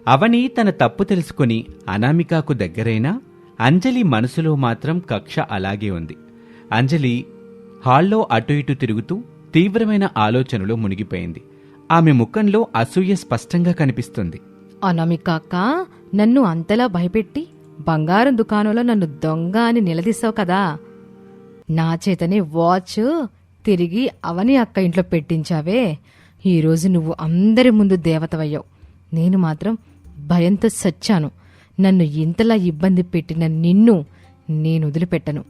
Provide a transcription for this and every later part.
అవని తన తప్పు తెలుసుకుని అనామికకు దగ్గరైనా అంజలి మనసులో మాత్రం కక్ష అలాగే ఉంది. అంజలి హాల్లో అటు ఇటు తిరుగుతూ తీవ్రమైన ఆలోచనలో మునిగిపోయింది. ఆమె ముఖంలో అసూయ స్పష్టంగా కనిపిస్తుంది. అనామిక అక్క, నన్ను అంతలా భయపెట్టి బంగారం దుకాణంలో నన్ను దొంగ అని నిలదీసావు కదా. నా చేతనే వాచ్ తిరిగి అవని అక్క ఇంట్లో పెట్టించావే. ఈరోజు నువ్వు అందరి ముందు దేవతవయ్యావు. నేను మాత్రం భయంతో సచ్చాను. నన్ను ఇంతలా ఇబ్బంది పెట్టిన నిన్ను నేను వదిలిపెట్టను.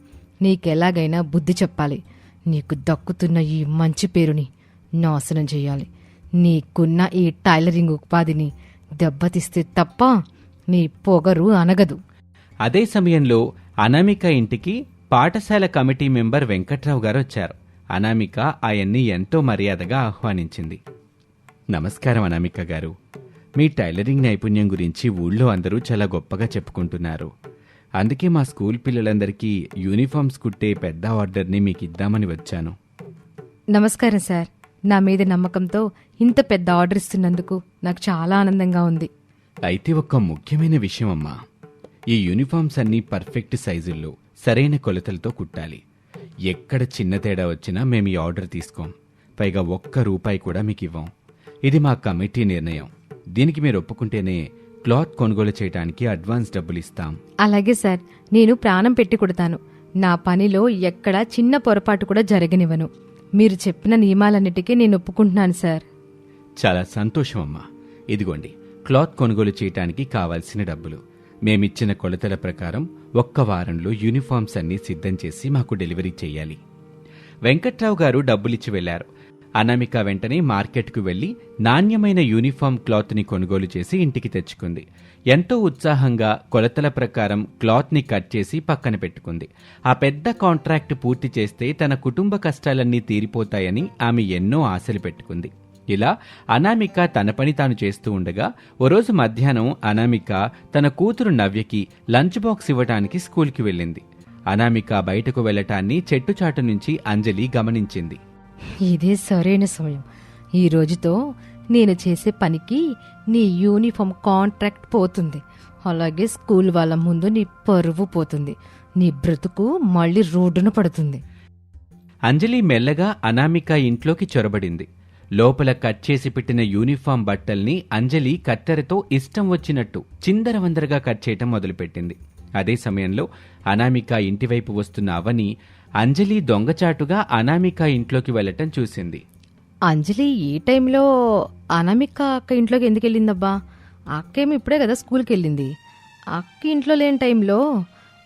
నీకెలాగైనా బుద్ధి చెప్పాలి. నీకు దక్కుతున్న ఈ మంచి పేరుని నాశనం చెయ్యాలి. నీకున్న ఈ టైలరింగ్ ఉపాధిని దెబ్బతీస్తే తప్ప నీ పొగరు అనగదు. అదే సమయంలో అనామిక ఇంటికి పాఠశాల కమిటీ మెంబర్ వెంకట్రావు గారు వచ్చారు. అనామిక ఆయన్ని ఎంతో మర్యాదగా ఆహ్వానించింది. నమస్కారం అనామిక గారు. మీ టైలరింగ్ నైపుణ్యం గురించి ఊళ్ళో అందరూ చాలా గొప్పగా చెప్పుకుంటున్నారు. అందుకే మా స్కూల్ పిల్లలందరికీ యూనిఫామ్స్ కుట్టే పెద్ద ఆర్డర్ని మీకు ఇద్దామని వచ్చాను. నమస్కారం సార్. నా మీద నమ్మకంతో ఇంత పెద్ద ఆర్డర్ ఇస్తున్నందుకు నాకు చాలా ఆనందంగా ఉంది. అయితే ఒక్క ముఖ్యమైన విషయం అమ్మా, ఈ యూనిఫామ్స్ అన్నీ పర్ఫెక్ట్ సైజుల్లో సరైన కొలతలతో కుట్టాలి. ఎక్కడ చిన్న తేడా వచ్చినా మేము ఈ ఆర్డర్ తీసుకోం. పైగా ₹1 కూడా మీకు ఇవ్వం. ఇది మా కమిటీ నిర్ణయం. దీనికి మీరు ఒప్పుకుంటేనే క్లాత్ కొనుగోలు చేయడానికి అడ్వాన్స్ డబ్బులు ఇస్తాం. అలాగే సార్, నేను ప్రాణం పెట్టి కుడతాను. నా పనిలో ఎక్కడా చిన్న పొరపాటు కూడా జరగనివ్వను. మీరు చెప్పిన నియమాలన్నిటికీ నేను ఒప్పుకుంటున్నాను సార్. చాలా సంతోషం అమ్మా. ఇదిగోండి క్లాత్ కొనుగోలు చేయటానికి కావాల్సిన డబ్బులు. మేమిచ్చిన కొలతల ప్రకారం 1 వారంలో యూనిఫామ్స్ అన్నీ సిద్ధం చేసి మాకు డెలివరీ చెయ్యాలి. వెంకట్రావు గారు డబ్బులిచ్చి వెళ్లారు. అనామిక వెంటనే మార్కెట్కు వెళ్లి నాణ్యమైన యూనిఫామ్ క్లాత్ని కొనుగోలు చేసి ఇంటికి తెచ్చుకుంది. ఎంతో ఉత్సాహంగా కొలతల ప్రకారం క్లాత్ని కట్ చేసి పక్కన పెట్టుకుంది. ఆ పెద్ద కాంట్రాక్ట్ పూర్తి చేస్తే తన కుటుంబ కష్టాలన్నీ తీరిపోతాయని ఆమె ఎన్నో ఆశలు పెట్టుకుంది. ఇలా అనామిక తన పని తాను చేస్తూ ఉండగా ఓ రోజు మధ్యాహ్నం అనామిక తన కూతురు నవ్యకి లంచ్ బాక్స్ ఇవ్వటానికి స్కూల్కి వెళ్ళింది. అనామిక బయటకు వెళ్లటాన్ని చెట్టుచాటు నుంచి అంజలి గమనించింది. ఇదే సరైన సమయం. ఈ రోజుతో నేను చేసే పనికి నీ యూనిఫామ్ కాంట్రాక్ట్ పోతుంది. అలాగే స్కూల్ వాళ్ళ ముందు నీ పరువు పోతుంది. నీ బ్రతుకు మళ్ళీ రోడ్డున పడుతుంది. అంజలి మెల్లగా అనామిక ఇంట్లోకి చొరబడింది. లోపల కట్ చేసి పెట్టిన యూనిఫామ్ బట్టల్ని అంజలి కత్తెరతో ఇష్టం వచ్చినట్టు చిందరవందరగా కట్ చేయటం మొదలుపెట్టింది. అదే సమయంలో అనామిక ఇంటివైపు వస్తున్న అవని అంజలి దొంగచాటుగా అనామిక ఇంట్లోకి వెళ్లటం చూసింది. అంజలి ఈ టైంలో అనామిక అక్క ఇంట్లోకి ఎందుకు వెళ్ళిందబ్బా? అక్కేమి ఇప్పుడే కదా స్కూల్కి వెళ్ళింది. అక్క ఇంట్లో లేని టైంలో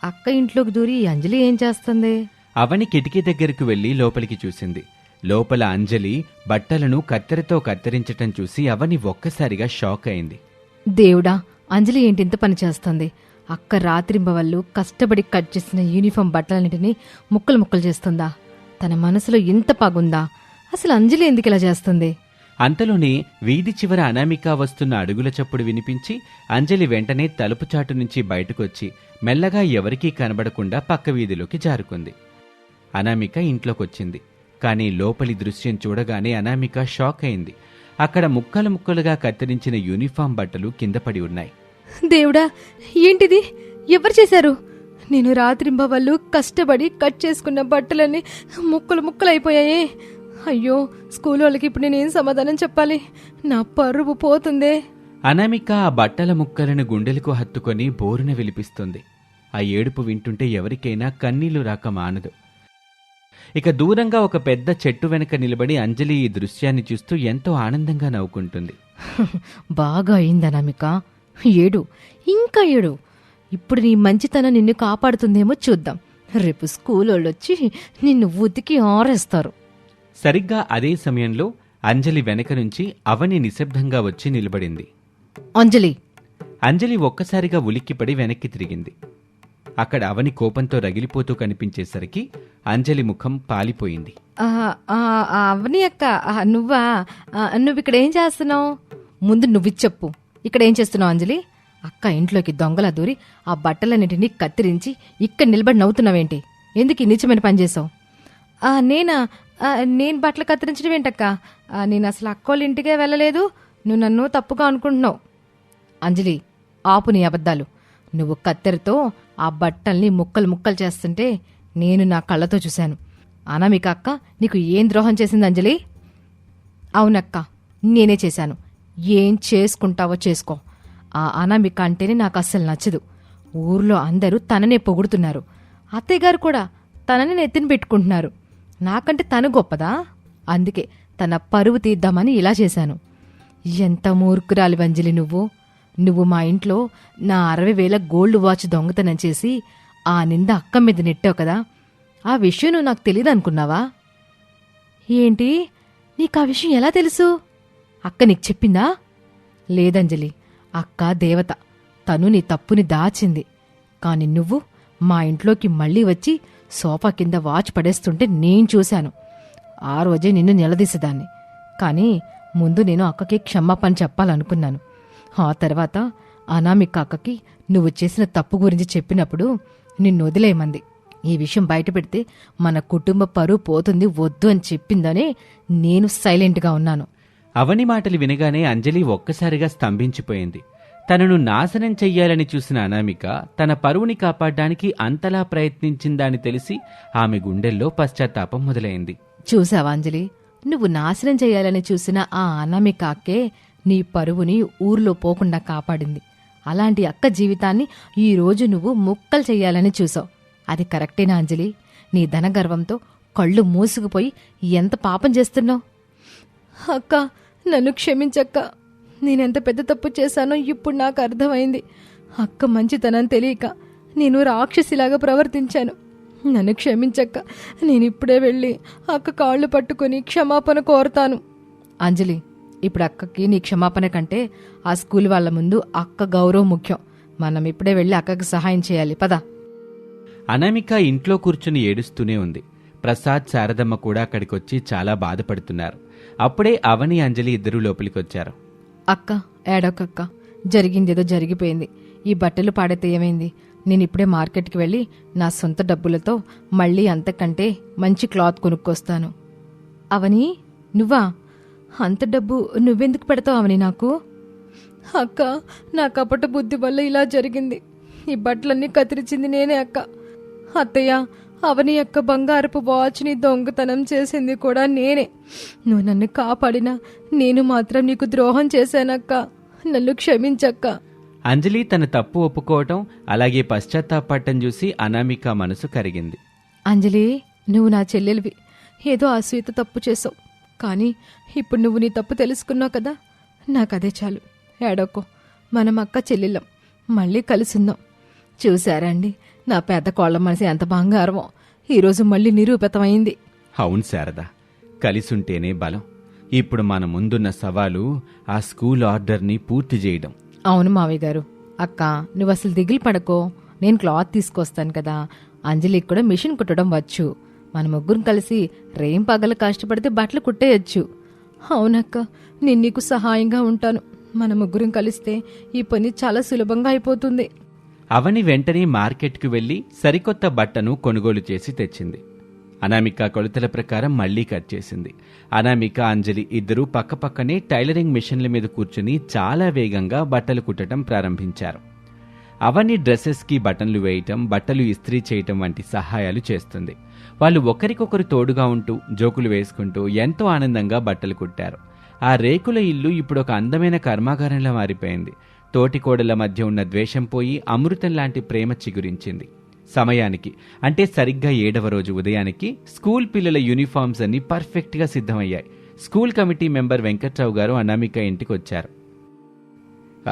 అక్క ఇంట్లోకి దూరి అంజలి ఏం చేస్తుంది? అవని కిటికీ దగ్గరకు వెళ్లి లోపలికి చూసింది. లోపల అంజలి బట్టలను కత్తెరతో కత్తిరించటం చూసి అవని ఒక్కసారిగా షాక్ అయింది. దేవుడా, అంజలి ఏంటి ఇంత పని చేస్తుంది? అక్క రాత్రింబవళ్ళు కష్టపడి కట్ చేసిన యూనిఫామ్ బట్టలన్నిటినీ ముక్కలు ముక్కలు చేస్తుందా? తన మనసులో ఇంత పగుందా? అసలు అంజలి ఎందుకు ఇలా చేస్తుంది? అంతలోనే వీధి చివర అనామిక వస్తున్న అడుగుల చప్పుడు వినిపించి అంజలి వెంటనే తలుపు చాటు నుంచి బయటకొచ్చి మెల్లగా ఎవరికీ కనబడకుండా పక్క వీధిలోకి జారుకుంది. అనామిక ఇంట్లోకొచ్చింది. కానీ లోపలి దృశ్యం చూడగానే అనామిక షాక్ అయింది. అక్కడ ముక్కలు ముక్కలుగా కత్తిరించిన యూనిఫామ్ బట్టలు కింద పడి ఉన్నాయి. దేవుడా, ఏంటిది? ఎవరు చేశారు? నేను రాత్రింబవళ్ళు కష్టపడి కట్ చేసుకున్న బట్టలన్నీ ముక్కలు ముక్కలు అయిపోయాయే. అయ్యో, స్కూల్ వాళ్ళకి ఇప్పుడు నేనేం సమాధానం చెప్పాలి? నా పరువు పోతుందే. అనామిక ఆ బట్టల ముక్కలను గుండెలకు హత్తుకొని బోరున విలిపిస్తుంది. ఆ ఏడుపు వింటుంటే ఎవరికైనా కన్నీళ్లు రాక మానదు. ఇక దూరంగా ఒక పెద్ద చెట్టు వెనక నిలబడి అంజలి ఈ దృశ్యాన్ని చూస్తూ ఎంతో ఆనందంగా నవ్వుకుంటుంది. బాగా అయిందనామిక, ఏడు, ఇంకా ఏడు. ఇప్పుడు నీ మంచితనం నిన్ను కాపాడుతుందేమో చూద్దాం. రేపు స్కూల్ వాళ్ళొచ్చి నిన్ను ఉతికి ఆరేస్తారు. సరిగ్గా అదే సమయంలో అంజలి వెనక నుంచి అవని నిశ్శబ్దంగా వచ్చి నిలబడింది. అంజలి! అంజలి ఒక్కసారిగా ఉలిక్కిపడి వెనక్కి తిరిగింది. అక్కడ అవని కోపంతో రగిలిపోతూ కనిపించేసరికి అంజలి ముఖం పాలిపోయింది. అవని అక్క, నువ్వా? నువ్విక్కడేం చేస్తున్నావు? ముందు నువ్విచ్చప్పు, ఇక్కడేం చేస్తున్నావు అంజలి? అక్క ఇంట్లోకి దొంగలా దూరి ఆ బట్టలన్నింటినీ కత్తిరించి ఇక్కడ నిలబడి నవ్వుతున్నావేంటి? ఎందుకు ఈ నీచమైన పని చేసావు? నేను బట్టలు కత్తిరించడం ఏంటక్క? నేను అసలు అక్కోళ్ళ ఇంటికే వెళ్ళలేదు. నువ్వు నన్ను తప్పుగా అనుకుంటున్నావు. అంజలి, ఆపు నీ అబద్ధాలు. నువ్వు కత్తెరతో ఆ బట్టల్ని ముక్కలు ముక్కలు చేస్తుంటే నేను నా కళ్ళతో చూశాను. అనామిక అక్క నీకు ఏం ద్రోహం చేసింది అంజలి? అవునక్క, నేనే చేశాను. ఏం చేసుకుంటావో చేసుకో. ఆ అనామిక అంటేనే నాకు అస్సలు నచ్చదు. ఊర్లో అందరూ తననే పొగుడుతున్నారు. అత్తయ్యగారు కూడా తనని నెత్తిన పెట్టుకుంటున్నారు. నాకంటే తను గొప్పదా? అందుకే తన పరువు తీద్దామని ఇలా చేశాను. ఎంత మూర్ఖురాలి అంజలి నువ్వు మా ఇంట్లో నా 60,000 గోల్డ్ వాచ్ దొంగతనం చేసి ఆ నింద అక్క మీద నెట్టావు కదా. ఆ విషయం నువ్వు నాకు తెలీదు అనుకున్నావా? ఏంటి, నీకు ఆ విషయం ఎలా తెలుసు? అక్క నీకు చెప్పిందా? లేదంజలి, అక్క దేవత. తను నీ తప్పుని దాచింది. కాని నువ్వు మా ఇంట్లోకి మళ్ళీ వచ్చి సోఫా కింద వాచ్ పడేస్తుంటే నేను చూశాను. ఆ రోజే నిన్ను నిలదీసేదాన్ని. కాని ముందు నేను అక్కకి క్షమాపణ చెప్పాలనుకున్నాను. ఆ తర్వాత అనామిక అక్కకి నువ్వు చేసిన తప్పు గురించి చెప్పినప్పుడు నిన్ను వదిలేయమంది. ఈ విషయం బయటపెడితే మన కుటుంబ పరువు పోతుంది, వద్దు అని చెప్పిందనే నేను సైలెంట్గా ఉన్నాను. అవని మాటలు వినగానే అంజలి ఒక్కసారిగా స్తంభించిపోయింది. తనను నాశనం చెయ్యాలని చూసిన అనామిక తన పరువుని కాపాడడానికి అంతలా ప్రయత్నించిందని తెలిసి ఆమె గుండెల్లో పశ్చాత్తాపం మొదలైంది. చూసావా అంజలి, నువ్వు నాశనం చేయాలని చూసిన ఆ అనామిక అక్కే నీ పరువుని ఊర్లో పోకుండా కాపాడింది. అలాంటి అక్క జీవితాన్ని ఈరోజు నువ్వు ముక్కలు చెయ్యాలని చూసావు. అది కరెక్టేనా అంజలి? నీ ధనగర్వంతో కళ్ళు మూసుకుపోయి ఎంత పాపం చేస్తున్నావు? అక్క, నన్ను క్షమించక్క. నేనెంత పెద్ద తప్పు చేశానో ఇప్పుడు నాకు అర్థమైంది. అక్క మంచితనం తెలియక నేను రాక్షసిలాగా ప్రవర్తించాను. నన్ను క్షమించక్క. నేనిప్పుడే వెళ్ళి అక్క కాళ్ళు పట్టుకుని క్షమాపణ కోరతాను. అంజలి, ఇప్పుడు అక్కకి నీ క్షమాపణ కంటే ఆ స్కూల్ వాళ్ళ ముందు అక్క గౌరవం ముఖ్యం. మనం ఇప్పుడే వెళ్ళి అక్కకి సహాయం చేయాలి, పద. అనామిక ఇంట్లో కూర్చుని ఏడుస్తూనే ఉంది. ప్రసాద్, శారదమ్మ కూడా అక్కడికొచ్చి చాలా బాధపడుతున్నారు. అప్పుడే అవని, అంజలి ఇద్దరూ లోపలికొచ్చారు. అక్క, ఏడోకక్క, జరిగిందేదో జరిగిపోయింది. ఈ బట్టలు పాడైతే ఏమైంది? నేనిప్పుడే మార్కెట్కి వెళ్ళి నా సొంత డబ్బులతో మళ్ళీ అంతకంటే మంచి క్లాత్ కొనుక్కొస్తాను. అవని, నువ్వా? అంత డబ్బు నువ్వెందుకు పెడతావు అవని నాకు? అక్క, నా కపట బుద్ధి వల్ల ఇలా జరిగింది. ఈ బట్టలన్నీ కత్తిరించింది నేనే అక్క. అత్తయ్య, అవని అక్క బంగారపు వాచ్ని దొంగతనం చేసింది కూడా నేనే. నువ్వు నన్ను కాపాడినా నేను మాత్రం నీకు ద్రోహం చేశానక్క. నన్ను క్షమించక్క. అంజలి తన తప్పు ఒప్పుకోవటం, అలాగే పశ్చాత్తాపడటం చూసి అనామిక మనసు కరిగింది. అంజలి, నువ్వు నా చెల్లెలివి. ఏదో అసూయత తప్పు చేసావు. కానీ ఇప్పుడు నువ్వు నీ తప్పు తెలుసుకున్నావు కదా, నాకదే చాలు. ఏడోకో, మనం అక్క చెల్లెళ్ళం. మళ్ళీ కలిసిందాం. చూశారండి, నా పెద్ద కోళ్ల మనసు ఎంత బంగారమో ఈరోజు మళ్ళీ నిరూపితమైంది. అవును శారద, కలిసుంటేనే బలం. ఇప్పుడు మన ముందున్న సవాలు ఆ స్కూల్ ఆర్డర్ని పూర్తి చేయడం. అవును మావయ్య గారు. అక్క, నువ్వు అసలు దిగులు పడకో. నేను క్లాత్ తీసుకొస్తాను కదా. అంజలికి కూడా మిషన్ కుట్టడం వచ్చు. మన ముగ్గురం కలిసి రేం పగలు కష్టపడితే బట్టలు కుట్టేయచ్చు. అవునక్క, నేను నీకు సహాయంగా ఉంటాను. మన ముగ్గురం కలిస్తే ఈ పని చాలా సులభంగా అయిపోతుంది. అవని వెంటనే మార్కెట్కు వెళ్లి సరికొత్త బట్టను కొనుగోలు చేసి తెచ్చింది. అనామిక కొలతల ప్రకారం మళ్లీ కట్ చేసింది. అనామిక, అంజలి ఇద్దరూ పక్కపక్కనే టైలరింగ్ మిషన్ల మీద కూర్చుని చాలా వేగంగా బట్టలు కుట్టడం ప్రారంభించారు. అవని డ్రెస్సెస్కి బటన్లు వేయటం, బట్టలు ఇస్త్రీ చేయటం వంటి సహాయాలు చేస్తుంది. వాళ్ళు ఒకరికొకరు తోడుగా ఉంటూ జోకులు వేసుకుంటూ ఎంతో ఆనందంగా బట్టలు కుట్టారు. ఆ రేకుల ఇల్లు ఇప్పుడు ఒక అందమైన కర్మాగారంలా మారిపోయింది. తోటికోడల మధ్య ఉన్న ద్వేషం పోయి అమృతం లాంటి ప్రేమ చిగురించింది. సమయానికి, అంటే సరిగ్గా 7వ రోజు ఉదయానికి స్కూల్ పిల్లల యూనిఫామ్స్ అన్ని పర్ఫెక్ట్గా సిద్ధమయ్యాయి. స్కూల్ కమిటీ మెంబర్ వెంకట్రావు గారు అనామిక ఇంటికి వచ్చారు.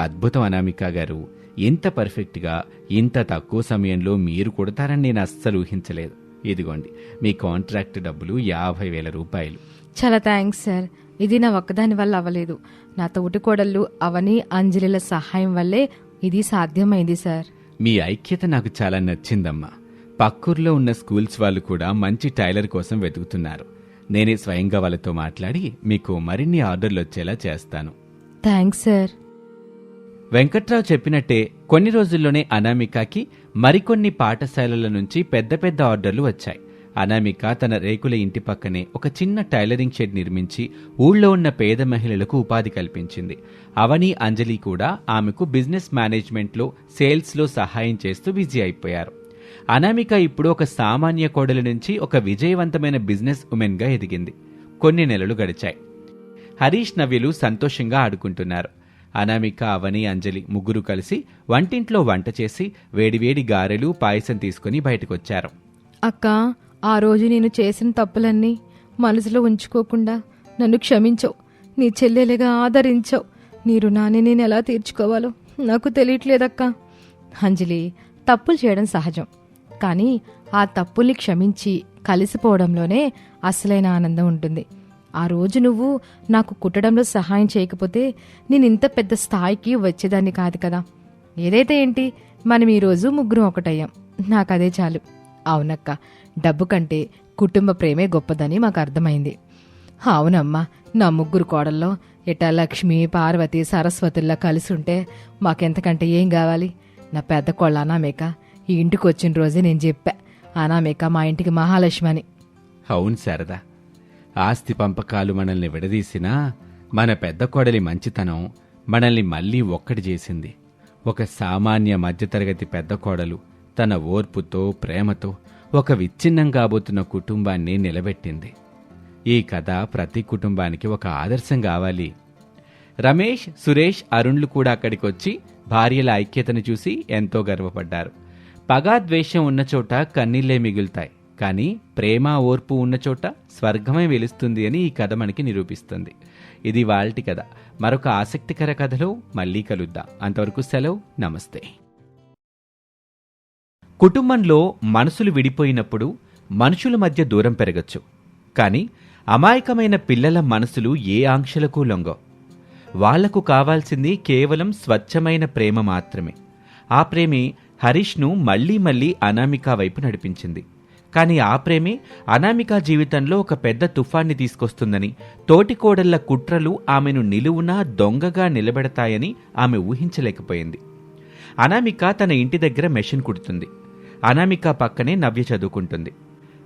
అద్భుతం అనామిక గారు, ఇంత పర్ఫెక్ట్గా ఇంత తక్కువ సమయంలో మీరు కుడతారని నేను అస్సలు ఊహించలేదు. ఇదిగోండి మీ కాంట్రాక్ట్ డబ్బులు 50,000 రూపాయలు. చాలా థ్యాంక్స్ సార్. ఇది నా ఒక్కదాని వల్ల అవ్వలేదు. నా తోటి కోడళ్ళు అవని, అంజలిల సహాయం వల్లే ఇది సాధ్యమైంది సార్. మీ ఐక్యత నాకు చాలా నచ్చిందమ్మా. పక్కూర్లో ఉన్న స్కూల్స్ వాళ్ళు కూడా మంచి టైలర్ కోసం వెతుకుతున్నారు. నేనే స్వయంగా వాళ్ళతో మాట్లాడి మీకు మరిన్ని ఆర్డర్లు వచ్చేలా చేస్తాను. Thanks sir. వెంకట్రావు చెప్పినట్టే కొన్ని రోజుల్లోనే అనామికకి మరికొన్ని పాఠశాలల నుంచి పెద్ద పెద్ద ఆర్డర్లు వచ్చాయి. అనామిక తన రేకుల ఇంటి పక్కనే ఒక చిన్న టైలరింగ్ షెడ్ నిర్మించి ఊళ్ళో ఉన్న పేద మహిళలకు ఉపాధి కల్పించింది. అవని, అంజలి కూడా ఆమెకు బిజినెస్ మేనేజ్మెంట్లో, సేల్స్లో సహాయం చేస్తూ బిజీ అయిపోయారు. అనామిక ఇప్పుడు ఒక సామాన్య కోడలి నుంచి ఒక విజయవంతమైన బిజినెస్ ఉమెన్గా ఎదిగింది. కొన్ని నెలలు గడిచాయి. హరీష్, నవ్యలు సంతోషంగా ఆడుకుంటున్నారు. అనామిక, అవని, అంజలి ముగ్గురు కలిసి వంటింట్లో వంట చేసి వేడివేడి గారెలు, పాయసం తీసుకుని బయటకొచ్చారు. అక్క, ఆ రోజు నేను చేసిన తప్పులన్నీ మనసులో ఉంచుకోకుండా నన్ను క్షమించవు. నీ చెల్లెలుగా ఆదరించావు. నీ రుణాన్ని నేను ఎలా తీర్చుకోవాలో నాకు తెలియట్లేదక్క. అంజలి, తప్పులు చేయడం సహజం, కానీ ఆ తప్పుల్ని క్షమించి కలిసిపోవడంలోనే అసలైన ఆనందం ఉంటుంది. ఆ రోజు నువ్వు నాకు కుట్టడంలో సహాయం చేయకపోతే నేను ఇంత పెద్ద స్థాయికి వచ్చేదాన్ని కాదు కదా. ఏదైతే ఏంటి, మనం ఈరోజు ముగ్గురం ఒకటయ్యాం. నాకదే చాలు. అవునక్క, డబ్బు కంటే కుటుంబ ప్రేమే గొప్పదని మాకు అర్థమైంది. అవునమ్మా, నా ముగ్గురు కోడల్లో ఎటా లక్ష్మి, పార్వతి, సరస్వతుల్లా కలిసి ఉంటే మాకెంతకంటే ఏం కావాలి. నా పెద్ద కోళ్ళ అనామిక ఈ ఇంటికి వచ్చిన రోజే నేను చెప్పా, అనామిక మా ఇంటికి మహాలక్ష్మి అని. అవును శారదా, ఆస్తి పంపకాలు మనల్ని విడదీసినా మన పెద్ద కోడలి మంచితనం మనల్ని మళ్లీ ఒక్కటి చేసింది. ఒక సామాన్య మధ్యతరగతి పెద్ద కోడలు తన ఓర్పుతో, ప్రేమతో ఒక విచ్ఛిన్నం కాబోతున్న కుటుంబాన్ని నిలబెట్టింది. ఈ కథ ప్రతి కుటుంబానికి ఒక ఆదర్శం కావాలి. రమేష్, సురేష్, అరుణ్లు కూడా అక్కడికొచ్చి భార్యల ఐక్యతను చూసి ఎంతో గర్వపడ్డారు. పగా, ద్వేషం ఉన్న చోట కన్నీళ్లే మిగులుతాయి, కానీ ప్రేమ, ఓర్పు ఉన్న చోట స్వర్గమే వెలుస్తుంది అని ఈ కథ మనకి నిరూపిస్తుంది. ఇది వాల్టి కథ. మరొక ఆసక్తికర కథలో మళ్ళీ కలుద్దాం. అంతవరకు సెలవు, నమస్తే. కుటుంబంలో మనసులు విడిపోయినప్పుడు మనుషుల మధ్య దూరం పెరగచ్చు, కానీ అమాయకమైన పిల్లల మనసులు ఏ ఆంక్షలకు లొంగవు. వాళ్లకు కావాల్సింది కేవలం స్వచ్ఛమైన ప్రేమ మాత్రమే. ఆ ప్రేమే హరీష్ను మళ్లీ మళ్లీ అనామిక వైపు నడిపించింది. కానీ ఆ ప్రేమే అనామిక జీవితంలో ఒక పెద్ద తుఫాన్ని తీసుకొస్తుందని, తోటికోడళ్ల కుట్రలు ఆమెను నిలువునా దొంగగా నిలబెడతాయని ఆమె ఊహించలేకపోయింది. అనామిక తన ఇంటి దగ్గర మెషిన్ కుడుతుంది. అనామిక పక్కనే నవ్య చదువుకుంటుంది.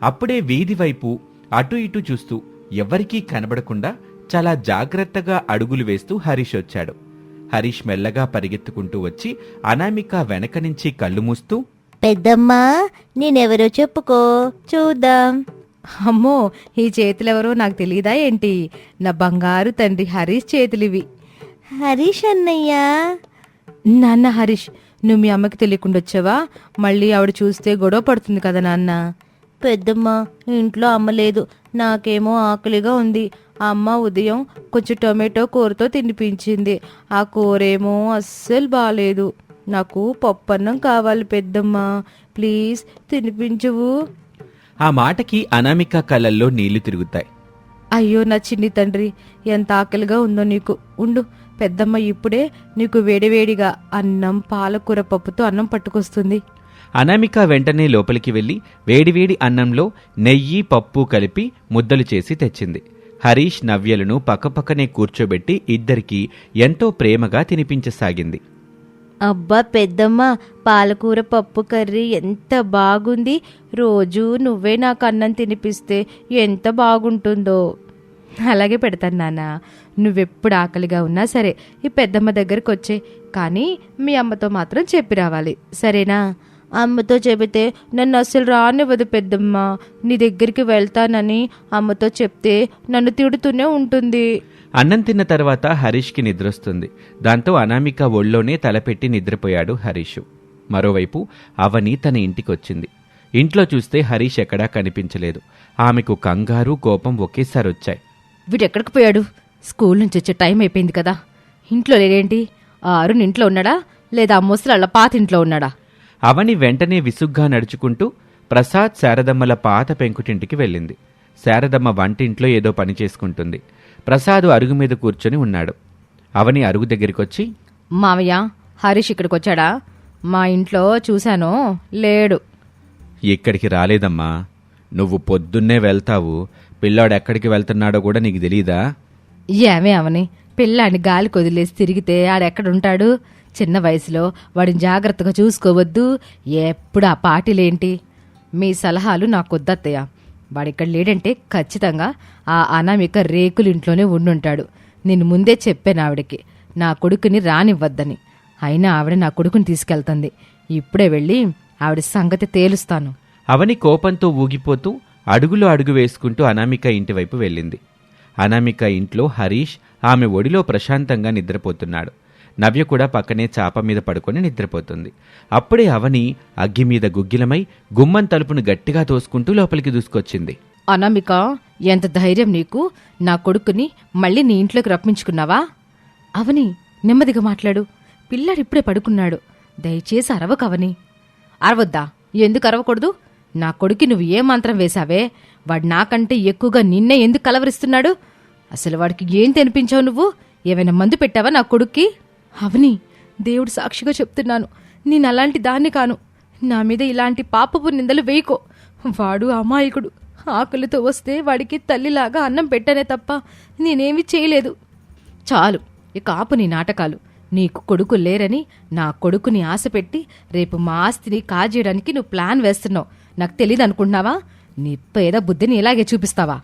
అప్పుడే వీధి వైపు అటు ఇటు చూస్తూ ఎవ్వరికీ కనబడకుండా చాలా జాగ్రత్తగా అడుగులు వేస్తూ హరీష్ వచ్చాడు. హరీష్ మెల్లగా పరిగెత్తుకుంటూ వచ్చి అనామిక వెనక నుంచి కళ్ళు మూస్తూ, పెద్దమ్మా, నేనెవరో చెప్పుకో చూద్దాం. అమ్మో, ఈ చేతులెవరో నాకు తెలియదా ఏంటి? నా బంగారు తండ్రి హరీష్ చేతులివి. హరీష్ అన్నయ్యా. నాన్న హరీష్, నువ్వు మీ అమ్మకి తెలియకుండా వచ్చావా? మళ్ళీ ఆవిడ చూస్తే గొడవ పడుతుంది కదా నాన్న. పెద్దమ్మ, ఇంట్లో అమ్మ లేదు. నాకేమో ఆకలిగా ఉంది. అమ్మ ఉదయం కొంచెం టొమాటో కూరతో తినిపించింది. ఆ కూరేమో అస్సలు బాలేదు. నాకు పప్పన్నం కావాలి పెద్దమ్మ, ప్లీజ్ తినిపించవు. ఆ మాటకి అనామిక కళ్ళల్లో నీళ్లు తిరుగుతాయి. అయ్యో నా చిన్ని తండ్రి, ఎంత ఆకలిగా ఉందో నీకు. ఉండు, పెద్దమ్మ ఇప్పుడే నీకు వేడివేడిగా అన్నం, పాలకూర పప్పుతో అన్నం పట్టుకొస్తుంది. అనామిక వెంటనే లోపలికి వెళ్లి వేడివేడి అన్నంలో నెయ్యి, పప్పు కలిపి ముద్దలు చేసి తెచ్చింది. హరీష్, నవ్యలను పక్కపక్కనే కూర్చోబెట్టి ఇద్దరికీ ఎంతో ప్రేమగా తినిపించసాగింది. అబ్బా పెద్దమ్మ, పాలకూర పప్పు కర్రీ ఎంత బాగుంది. రోజు నువ్వే నాకు అన్నం తినిపిస్తే ఎంత బాగుంటుందో. అలాగే పెడతాను నాన్న. నువ్వెప్పుడు ఆకలిగా ఉన్నా సరే ఈ పెద్దమ్మ దగ్గరకు వచ్చే, కానీ మీ అమ్మతో మాత్రం చెప్పి రావాలి, సరేనా? అమ్మతో చెబితే నన్ను అస్సలు రానివ్వదు పెద్దమ్మ. నీ దగ్గరికి వెళ్తానని అమ్మతో చెప్తే నన్ను తిడుతూనే ఉంటుంది. అన్నం తిన్న తర్వాత హరీష్కి నిద్రొస్తుంది. దాంతో అనామిక ఒళ్ళోనే తలపెట్టి నిద్రపోయాడు హరీషు. మరోవైపు అవని తన ఇంటికొచ్చింది. ఇంట్లో చూస్తే హరీష్ ఎక్కడా కనిపించలేదు. ఆమెకు కంగారు, కోపం ఒకేసారి వచ్చాయి. వీడెక్కడికి పోయాడు? స్కూల్ నుంచి వచ్చే టైం అయిపోయింది కదా. ఇంట్లో లేడేంటి? ఆ అరుణ్ ఇంట్లో ఉన్నాడా, లేదా ఆ ముసలాళ్ళ పాత ఇంట్లో ఉన్నాడా? అవని వెంటనే విసుగ్గా నడుచుకుంటూ ప్రసాద్, శారదమ్మల పాత పెంకుటింటికి వెళ్ళింది. శారదమ్మ వంటింట్లో ఏదో పని చేసుకుంటుంది. ప్రసాద్ అరుగు మీద కూర్చొని ఉన్నాడు. అవని అరుగు దగ్గరికొచ్చి, మావయ్య, హరీష్ ఇక్కడికి వచ్చాడా? మా ఇంట్లో చూశాను, లేడు. ఇక్కడికి రాలేదమ్మా. నువ్వు పొద్దున్నే వెళ్తావు. పిల్లాడు ఎక్కడికి వెళ్తున్నాడో కూడా నీకు తెలీదా? ఏమే అవని, పిల్లాడిని గాలి కొదిలేసి తిరిగితే ఆడెక్కడుంటాడు? చిన్న వయసులో వాడిని జాగ్రత్తగా చూసుకోవద్దు. ఎప్పుడు ఆ పాటిలేంటి? మీ సలహాలు నాకొద్దత్తయ్య. వాడిక్కడ లేడంటే ఖచ్చితంగా ఆ అనామిక రేకులింట్లోనే ఉండుంటాడు. నేను ముందే చెప్పాను ఆవిడకి నా కొడుకుని రానివ్వద్దని. అయినా ఆవిడ నా కొడుకుని తీసుకెళ్తుంది. ఇప్పుడే వెళ్ళి ఆవిడ సంగతి తేలుస్తాను. అవని కోపంతో ఊగిపోతూ అడుగులో అడుగు వేసుకుంటూ అనామిక ఇంటివైపు వెళ్ళింది. అనామిక ఇంట్లో హరీష్ ఆమె ఒడిలో ప్రశాంతంగా నిద్రపోతున్నాడు. నవ్య కూడా పక్కనే చాప మీద పడుకొని నిద్రపోతుంది. అప్పుడే అవని అగ్గి మీద గుగ్గిలమై గుమ్మం తలుపును గట్టిగా తోసుకుంటూ లోపలికి దూసుకొచ్చింది. అనామిక, ఎంత ధైర్యం నీకు! నా కొడుకుని మళ్ళీ నీ ఇంట్లోకి రప్పించుకున్నావా? అవని, నెమ్మదిగా మాట్లాడు. పిల్లాడిప్పుడే పడుకున్నాడు. దయచేసి అరవకవని. అరవద్దా? ఎందుకు అరవకూడదు? నా కొడుకు నువ్వు ఏ మంత్రం వేశావే? వాడు నాకంటే ఎక్కువగా నిన్నే ఎందుకు కలవరిస్తున్నాడు? అసలు వాడికి ఏం తినిపించావు నువ్వు? ఏమైనా మందు పెట్టావా నా కొడుక్కి? అవని, దేవుడు సాక్షిగా చెప్తున్నాను, నేను అలాంటి దాన్ని కాను. నా మీద ఇలాంటి పాపపు నిందలు వేయకో. వాడు అమాయకుడు. ఆకలితో వస్తే వాడికి తల్లిలాగా అన్నం పెట్టనే తప్ప నేనేమీ చేయలేదు. చాలు, ఇక ఆపు నీ నాటకాలు. నీకు కొడుకు లేరని నా కొడుకుని ఆశపెట్టి రేపు మా ఆస్తిని కాజేయడానికి నువ్వు ప్లాన్ వేస్తున్నావు. నాకు తెలీదు అనుకుంటున్నావా? నీ పేద బుద్ధిని ఇలాగే చూపిస్తావా?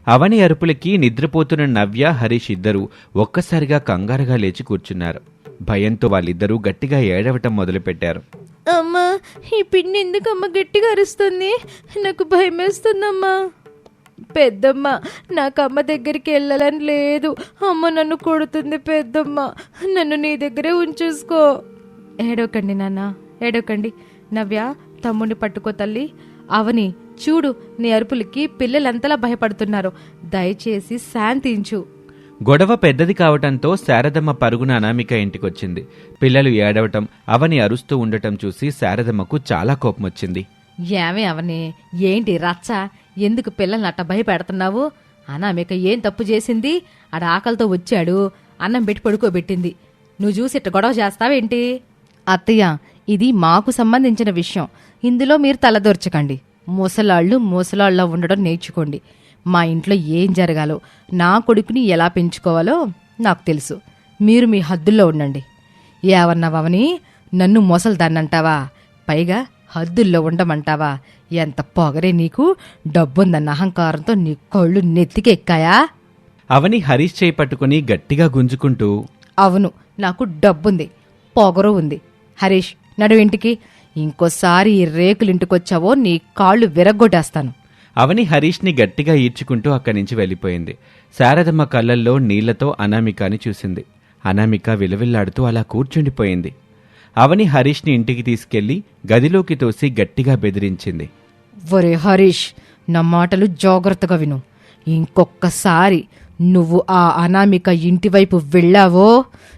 అవని అరుపులకి నిద్రపోతున్న నవ్య, హరీష్ ఇద్దరూ ఒక్కసారిగా కంగారుగా లేచి కూర్చున్నారు. భయంతో వాళ్ళిద్దరూ గట్టిగా ఏడవటం మొదలుపెట్టారు. అమ్మా, ఈ పిన్ని ఎందుకమ్మా గట్టిగా అరుస్తుంది? నాకు భయమేస్తుందమ్మా. పెద్దమ్మ, నాకు అమ్మ దగ్గరికి వెళ్ళాలని లేదు. అమ్మ నన్ను కొడుతుంది. పెద్దమ్మ, నన్ను నీ దగ్గరే ఉంచేసుకో. ఏడవకండి నాన్న, ఏడవకండి. నవ్య, తమ్ముడిని పట్టుకో తల్లి. అవని, చూడు నీ అరుపులకి పిల్లలంతలా భయపడుతున్నారు. దయచేసి శాంతించు. గొడవ పెద్దది కావటంతో శారదమ్మ పరుగున అనామిక ఇంటికొచ్చింది. పిల్లలు ఏడవటం, అవని అరుస్తూ ఉండటం చూసి శారదమ్మకు చాలా కోపమొచ్చింది. ఏమే అవని, ఏంటి రచ్చ? ఎందుకు పిల్లల్ని అట్ట భయపెడుతున్నావు? అనామిక ఏం తప్పు చేసింది? ఆడ ఆకలితో వచ్చాడు, అన్నం పెట్టి పడుకోబెట్టింది. నువ్వు చూసి ఇట్ట గొడవ చేస్తావేంటి? అత్తయ్య, ఇది మాకు సంబంధించిన విషయం. ఇందులో మీరు తలదూర్చకండి. ముసలాళ్ళ ఉండడం నేర్చుకోండి. మా ఇంట్లో ఏం జరగాలో, నా కొడుకుని ఎలా పెంచుకోవాలో నాకు తెలుసు. మీరు మీ హద్దుల్లో ఉండండి. ఏవన్నావని నన్ను మొసలుదాన్నంటావా? పైగా హద్దుల్లో ఉండమంటావా? ఎంత పొగరే నీకు! డబ్బుందన్న అహంకారంతో నీ కళ్ళు నెత్తికెక్కాయా? అవని హరీష్ చేయి పట్టుకుని గట్టిగా గుంజుకుంటూ, అవును, నాకు డబ్బుంది, పొగరు ఉంది. హరీష్, నడువింటికి. ఇంకోసారి ఈ రేకులింటికొచ్చావో నీ కాళ్ళు విరగ్గొట్టేస్తాను. అవని హరీష్ని గట్టిగా ఈడ్చుకుంటూ అక్కడి నుంచి వెళ్ళిపోయింది. శారదమ్మ కళ్ళల్లో నీళ్లతో అనామికాని చూసింది. అనామిక విలవిల్లాడుతూ అలా కూర్చుండిపోయింది. అవని హరీష్ని ఇంటికి తీసుకెళ్లి గదిలోకి తోసి గట్టిగా బెదిరించింది. ఒరే హరీష్, నా మాటలు జాగ్రత్తగా విను. ఇంకొక్కసారి నువ్వు ఆ అనామిక ఇంటివైపు వెళ్ళావో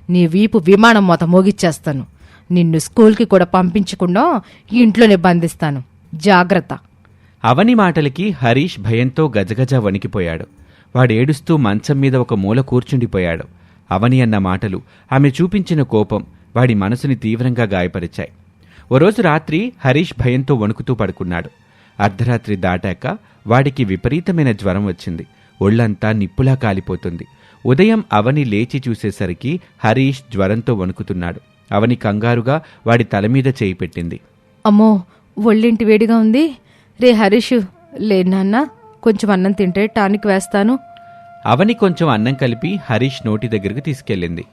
నీ వీపు విమానం మొత మోగిచ్చేస్తాను. నిన్ను స్కూల్కి కూడా పంపించకుండా ఇంట్లోనే బంధిస్తాను. జాగ్రత్త. అవని మాటలకి హరీష్ భయంతో గజగజ వణికిపోయాడు. వాడేడుస్తూ మంచం మీద ఒక మూల కూర్చుండిపోయాడు. అవని అన్న మాటలు, ఆమె చూపించిన కోపం వాడి మనసుని తీవ్రంగా గాయపరిచాయి. ఓ రోజు రాత్రి హరీష్ భయంతో వణుకుతూ పడుకున్నాడు. అర్ధరాత్రి దాటాక వాడికి విపరీతమైన జ్వరం వచ్చింది. ఒళ్లంతా నిప్పులా కాలిపోతుంది. ఉదయం అవని లేచి చూసేసరికి హరీష్ జ్వరంతో వణుకుతున్నాడు. అవని కంగారుగా వాడి తలమీద చేయి పెట్టింది. అమ్మో, ఒళ్ళింటి వేడిగా ఉంది. రే హరీష్, లే నాన్న, కొంచెం అన్నం తింటే టానిక్ వేస్తాను. అవని కొంచెం అన్నం కలిపి హరీష్ నోటి దగ్గరకు తీసుకెళ్ళింది.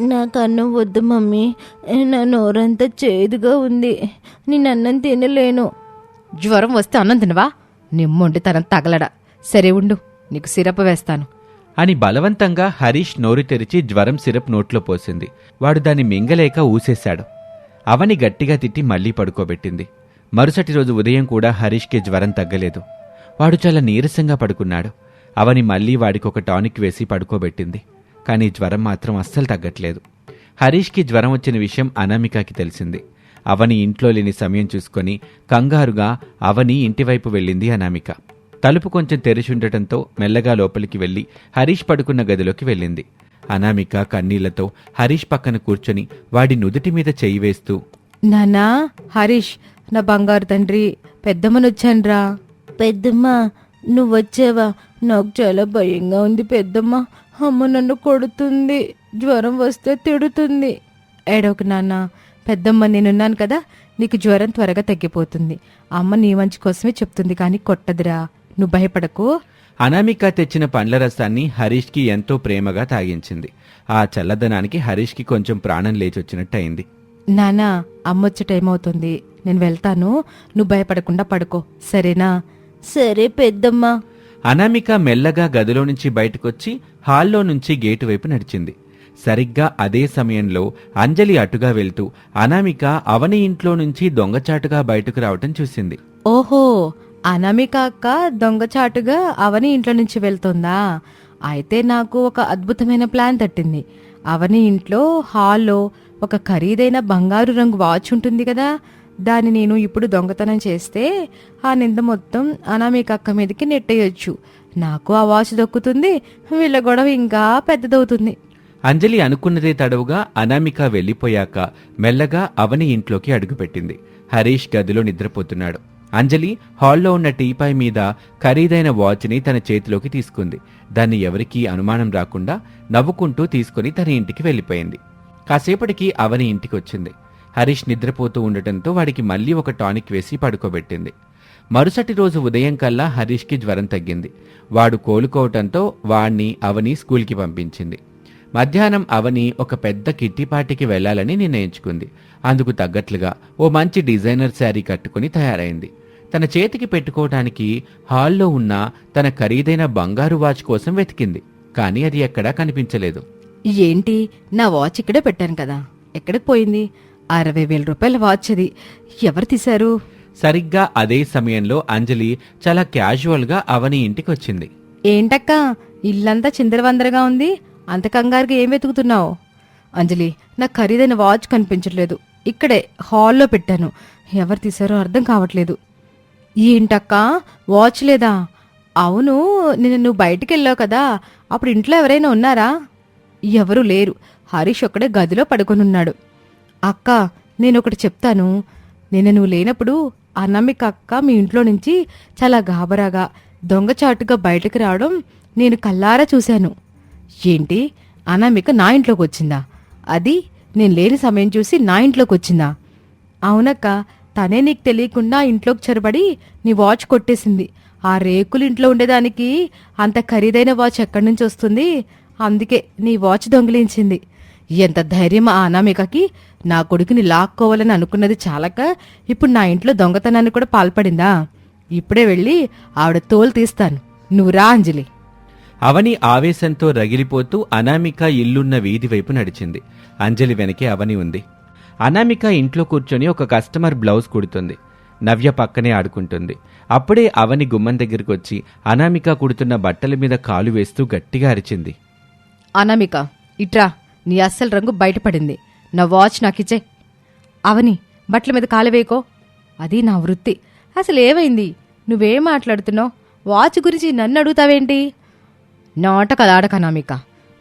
నాకు అన్నం వద్దు మమ్మీ, నా నోరంతా చేదుగా ఉంది. నేను అన్నం తినలేను. జ్వరం వస్తే అన్నం తినవా? నిమ్ముండితనం తగలడా. సరే ఉండు, నీకు సిరప్ వేస్తాను అని బలవంతంగా హరీష్ నోరు తెరిచి జ్వరం సిరప్ నోట్లో పోసింది. వాడు దాన్ని మింగలేక ఊసేశాడు. అవని గట్టిగా తిట్టి మళ్లీ పడుకోబెట్టింది. మరుసటి రోజు ఉదయం కూడా హరీష్కి జ్వరం తగ్గలేదు. వాడు చాలా నీరసంగా పడుకున్నాడు. అవని మళ్లీ వాడికొక టానిక్ వేసి పడుకోబెట్టింది. కానీ జ్వరం మాత్రం అస్సలు తగ్గట్లేదు. హరీష్కి జ్వరం వచ్చిన విషయం అనామికకి తెలిసింది. అవని ఇంట్లో లేని సమయం చూసుకొని కంగారుగా అవని ఇంటివైపు వెళ్ళింది అనామిక. తలుపు కొంచెం తెరిచుండటంతో మెల్లగా లోపలికి వెళ్లి హరీష్ పడుకున్న గదిలోకి వెళ్ళింది. అనామిక కన్నీళ్లతో హరీష్ పక్కన కూర్చొని వాడి నుదుటి మీద చెయ్యి వేస్తూ, నానా, హరీష్, నా బంగారు తండ్రి, పెద్దమ్మనొచ్చాన్రా. పెద్దమ్మ, నువ్వొచ్చావా? నాకు చాలా భయంగా ఉంది పెద్దమ్మ. అమ్మ నన్ను కొడుతుంది, జ్వరం వస్తే తిడుతుంది. ఏడవకు నాన్న, పెద్దమ్మ నేనున్నాను కదా, నీకు జ్వరం త్వరగా తగ్గిపోతుంది. అమ్మ నీ మంచి కోసమే చెప్తుంది కానీ కొట్టదురా. నువ్వు భయపడకు. అనామిక తెచ్చిన పండ్ల రసాన్ని హరీష్కి ఎంతో ప్రేమగా తాగించింది. ఆ చల్లదనానికి హరీష్కి కొంచెం ప్రాణం లేచొచ్చినట్టయింది. నానా, అమ్మొచ్చే టైం అవుతుంది, నేను వెళ్తాను, నువ్వు భయపడకుండా పడుకో, సరేనా? సరే పెద్దమ్మా. అనామిక మెల్లగా గదిలో నుంచి బయటకొచ్చి హాల్లో నుంచి గేటు వైపు నడిచింది. సరిగ్గా అదే సమయంలో అంజలి అటుగా వెళ్తూ అనామిక అవని ఇంట్లో నుంచి దొంగచాటుగా బయటకు రావటం చూసింది. ఓహో, అనామిక అక్క దొంగచాటుగా అవని ఇంట్లో నుంచి వెళ్తుందా? అయితే నాకు ఒక అద్భుతమైన ప్లాన్ తట్టింది. అవని ఇంట్లో హాల్లో ఒక ఖరీదైన బంగారు రంగు వాచ్ ఉంటుంది కదా, దాన్ని నేను ఇప్పుడు దొంగతనం చేస్తే ఆ నింద మొత్తం అనామిక అక్క మీదకి నెట్టేయొచ్చు. నాకు ఆ వాచ్ దొక్కుతుంది, వీళ్ళ గొడవ ఇంకా పెద్దదవుతుంది. అంజలి అనుకున్నదే తడవుగా అనామిక వెళ్లిపోయాక మెల్లగా అవని ఇంట్లోకి అడుగుపెట్టింది. హరీష్ గదిలో నిద్రపోతున్నాడు. అంజలి హాల్లో ఉన్న టీపాయ్ మీద ఖరీదైన వాచ్ని తన చేతిలోకి తీసుకుంది. దాన్ని ఎవరికీ అనుమానం రాకుండా నవ్వుకుంటూ తీసుకుని తన ఇంటికి వెళ్లిపోయింది. కాసేపటికి అవని ఇంటికొచ్చింది. హరీష్ నిద్రపోతూ ఉండటంతో వాడికి మళ్లీ ఒక టానిక్ వేసి పడుకోబెట్టింది. మరుసటి రోజు ఉదయం కల్లా హరీష్కి జ్వరం తగ్గింది. వాడు కోలుకోవటంతో వాణ్ణి అవని స్కూల్కి పంపించింది. మధ్యాహ్నం అవని ఒక పెద్ద కిట్టి పార్టీకి వెళ్లాలని నిర్ణయించుకుంది. అందుకు తగ్గట్లుగా ఓ మంచి డిజైనర్ శారీ కట్టుకుని తయారైంది. తన చేతికి పెట్టుకోవటానికి హాల్లో ఉన్న తన ఖరీదైన బంగారు వాచ్ కోసం వెతికింది. కానీ అది ఎక్కడా కనిపించలేదు. ఏంటి, నా వాచ్ ఇక్కడే పెట్టాను కదా, ఎక్కడికి పోయింది? 60,000 రూపాయల వాచ్ అది, ఎవరు తీశారు? సరిగ్గా అదే సమయంలో అంజలి చాలా క్యాజువల్గా అవని ఇంటికొచ్చింది. ఏంటక్క, ఇల్లంతా చిందరవందరగా ఉంది, అంత కంగారుగా ఏం వెతుకుతున్నావు? అంజలి, నాకు ఖరీదైన వాచ్ కనిపించట్లేదు, ఇక్కడే హాల్లో పెట్టాను, ఎవరు తీశారో అర్థం కావట్లేదు. ఏంటక్క, వాచ్ లేదా? అవును, నిన్న నువ్వు బయటికి వెళ్ళావు కదా, అప్పుడు ఇంట్లో ఎవరైనా ఉన్నారా? ఎవరూ లేరు, హరీష్ ఒక్కడే గదిలో పడుకొనున్నాడు. అక్క, నేనొకటి చెప్తాను, నిన్న నువ్వు లేనప్పుడు అనామిక అక్క మీ ఇంట్లో నుంచి చాలా గాబరాగా దొంగచాటుగా బయటకు రావడం నేను కల్లారా చూశాను. ఏంటి, అనామిక నా ఇంట్లోకి వచ్చిందా? అది నేను లేని సమయం చూసి నా ఇంట్లోకి వచ్చిందా? అవునక్క, తనే నీకు తెలియకుండా ఇంట్లోకి చొరబడి నీ వాచ్ కొట్టేసింది. ఆ రేకులు ఇంట్లో ఉండేదానికి అంత ఖరీదైన వాచ్ ఎక్కడి నుంచి వస్తుంది? అందుకే నీ వాచ్ దొంగిలించింది. ఎంత ధైర్యం ఆ అనామికకి! నా కొడుకుని లాక్కోవాలని అనుకున్నది చాలక ఇప్పుడు నా ఇంట్లో దొంగతనాన్ని కూడా పాల్పడిందా? ఇప్పుడే వెళ్ళి ఆవిడ తోలు తీస్తాను, నువ్వు రా అంజలి. అవని ఆవేశంతో రగిలిపోతూ అనామిక ఇల్లున్న వీధి వైపు నడిచింది. అంజలి వెనకే అవని ఉంది. అనామిక ఇంట్లో కూర్చొని ఒక కస్టమర్ బ్లౌజ్ కుడుతుంది. నవ్య పక్కనే ఆడుకుంటుంది. అప్పుడే అవని గుమ్మం దగ్గరికి వచ్చి అనామిక కుడుతున్న బట్టల మీద కాలు వేస్తూ గట్టిగా అరిచింది. అనామిక, ఇట్రా, నీ అస్సలు రంగు బయటపడింది, నా వాచ్ నాకిచ్చే. అవని, బట్టల మీద కాలు వేయకో, అది నా వృత్తి. అసలు ఏమైంది? నువ్వేం మాట్లాడుతున్నావు? వాచ్ గురించి నన్ను అడుగుతావేంటి? నాటకలాడక అనామిక,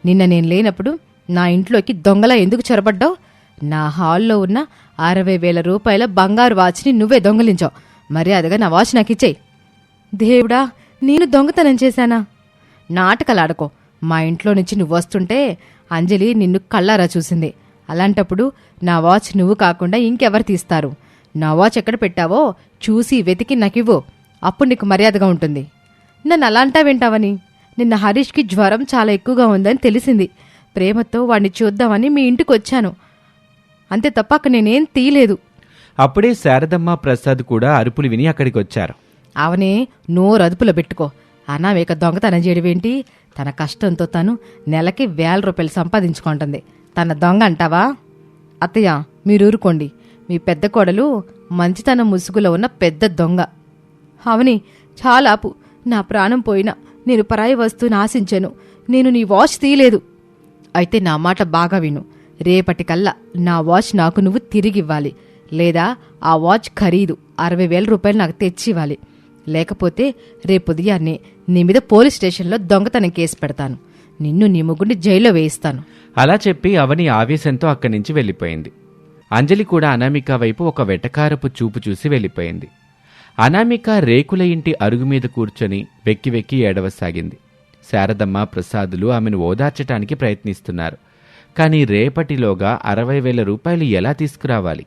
నిన్న నేను లేనప్పుడు నా ఇంట్లోకి దొంగలా ఎందుకు చొరబడ్డావు? నా హాల్లో ఉన్న 60,000 రూపాయల బంగారు వాచ్ని నువ్వే దొంగలించావు. మర్యాదగా నా వాచ్ నాకిచ్చేయి. దేవుడా, నేను దొంగతనం చేశానా? నాటకలాడకో. మా ఇంట్లో నుంచి నువ్వు వస్తుంటే అంజలి నిన్ను కళ్ళారా చూసింది. అలాంటప్పుడు నా వాచ్ నువ్వు కాకుండా ఇంకెవరు తీస్తారు? నా వాచ్ ఎక్కడ పెట్టావో చూసి వెతికి నాకివ్వు, అప్పుడు నీకు మర్యాదగా ఉంటుంది. నన్ను అలాంటావేంటావని? నిన్న హరీష్కి జ్వరం చాలా ఎక్కువగా ఉందని తెలిసింది. ప్రేమతో వాణ్ణి చూద్దామని మీ ఇంటికి వచ్చాను, అంతే తప్ప అక్కడ నేనేం తీయలేదు. అప్పుడే శారదమ్మ ప్రసాద్ కూడా అరుపులు విని అక్కడికి వచ్చారు. అవనే, నోరు అదుపులో పెట్టుకో. అనామిక దొంగతనం చేయడమేంటి? తన కష్టంతో తను నెలకి 1,000 రూపాయలు సంపాదించుకుంటుంది. తన దొంగ అంటావా? అత్తయ్య, మీరు ఊరుకోండి. మీ పెద్ద కోడలు మంచితనం ముసుగులో ఉన్న పెద్ద దొంగ. అవని, చాలాపు. నా ప్రాణం పోయినా నేను పరాయి వస్తువుని ఆశించాను. నేను నీ వాచ్ తీయలేదు. అయితే నా మాట బాగా విను. రేపటికల్లా నా వాచ్ నాకు నువ్వు తిరిగివ్వాలి. లేదా ఆ వాచ్ ఖరీదు 60,000 రూపాయలు నాకు తెచ్చివ్వాలి. లేకపోతే రేపు ఉదయాన్నే నీ మీద పోలీస్ స్టేషన్లో దొంగతనం కేసు పెడతాను. నిన్ను నీ ముగ్గురిని జైల్లో వేయిస్తాను. అలా చెప్పి అవని ఆవేశంతో అక్కడి నుంచి వెళ్ళిపోయింది. అంజలి కూడా అనామిక వైపు ఒక వెటకారపు చూపు చూసి వెళ్ళిపోయింది. అనామిక రేకుల ఇంటి అరుగు మీద కూర్చొని వెక్కి వెక్కి ఏడవసాగింది. శారదమ్మ ప్రసాదులు ఆమెను ఓదార్చటానికి ప్రయత్నిస్తున్నారు. కానీ రేపటిలోగా 60,000 రూపాయలు ఎలా తీసుకురావాలి?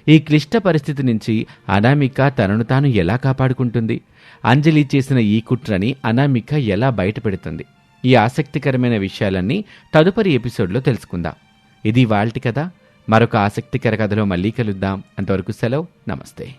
ఈ క్లిష్ట పరిస్థితి నుంచి అనామిక తనను తాను ఎలా కాపాడుకుంటుంది? అంజలి చేసిన ఈ కుట్రని అనామిక ఎలా బయటపెడుతుంది? ఈ ఆసక్తికరమైన విషయాలన్నీ తదుపరి ఎపిసోడ్లో తెలుసుకుందాం. ఇది వాల్టి కథ. మరొక ఆసక్తికర కథలో మళ్ళీ కలుద్దాం. అంతవరకు సెలవు. నమస్తే.